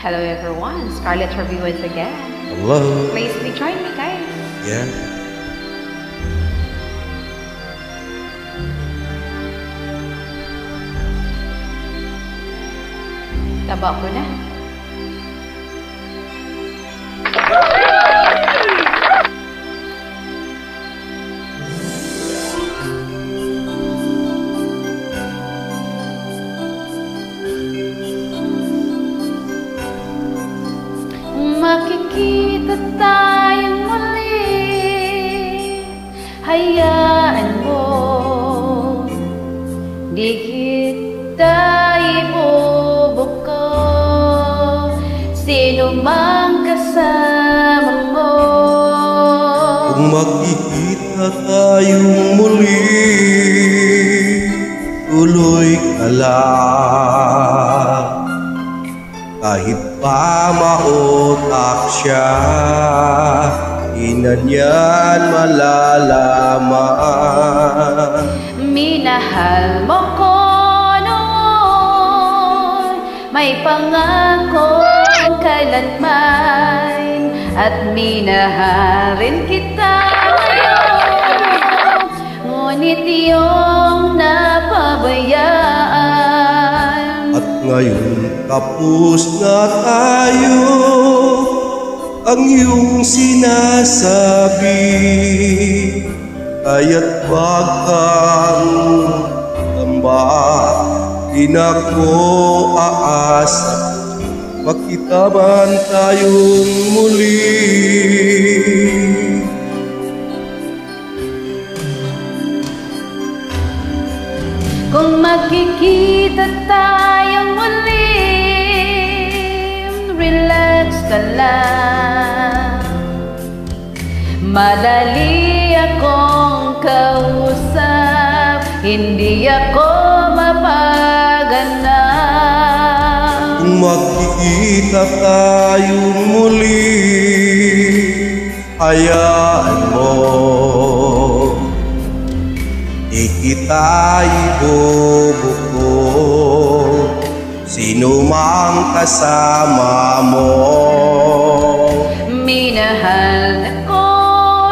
Hello everyone, Scarlett Review once again. Hello. Please join me guys. Yeah. Taba ko na. Makikita tayong muli, hayaan mo, di kita ibubuko, sino mang kasama mo. Kung makikita tayong muli, tuloy ka lang. Kahit pa maotak siya, di na niyan malalaman. Minahal mo ko noon, may pangako kailanman, at minahalin kita ngayon, ngunit iyong napabayaan. At ngayon tapos na tayo, ang iyong sinasabi, kaya't wag kang tamba, di na ko aasa, makita man tayong muli. Kung magkikita tayong muli, relax ka lang. Madali akong kausap, hindi ako mapaganap. Kung magkikita tayong muli, hayaan mo, di kita ibubuko, sino mang kasama mo. Minahal ako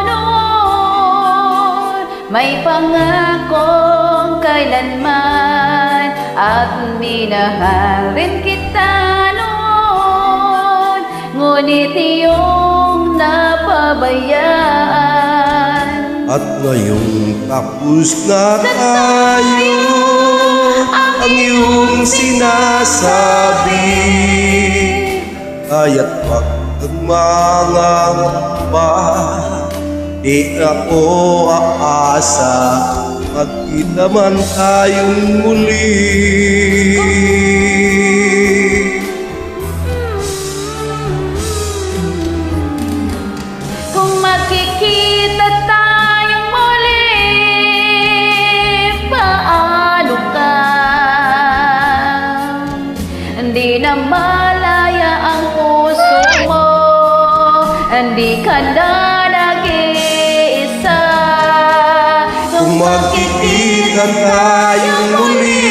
noon, may pangakong kailanman, at minahalin kita noon, ngunit iyong napabayaan. At ngayong tapos na tayo, ang iyong sinasabi, kaya't wag kang mangangamba, di ako aasa, magkita man tayong muli. Kung makikita tayong muli, paano ka? Hindi na malaya ang puso mo, hindi ka na nag-iisa. Kung magkikita tayong muli,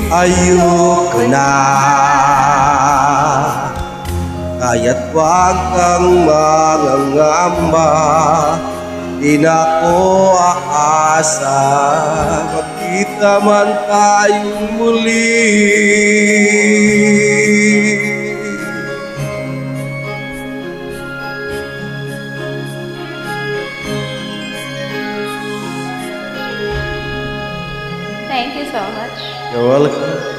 ayoko na, kaya't wag kang mangangamba, di na ko aasa, magkita man tayong muli. Thank you so much. You're welcome.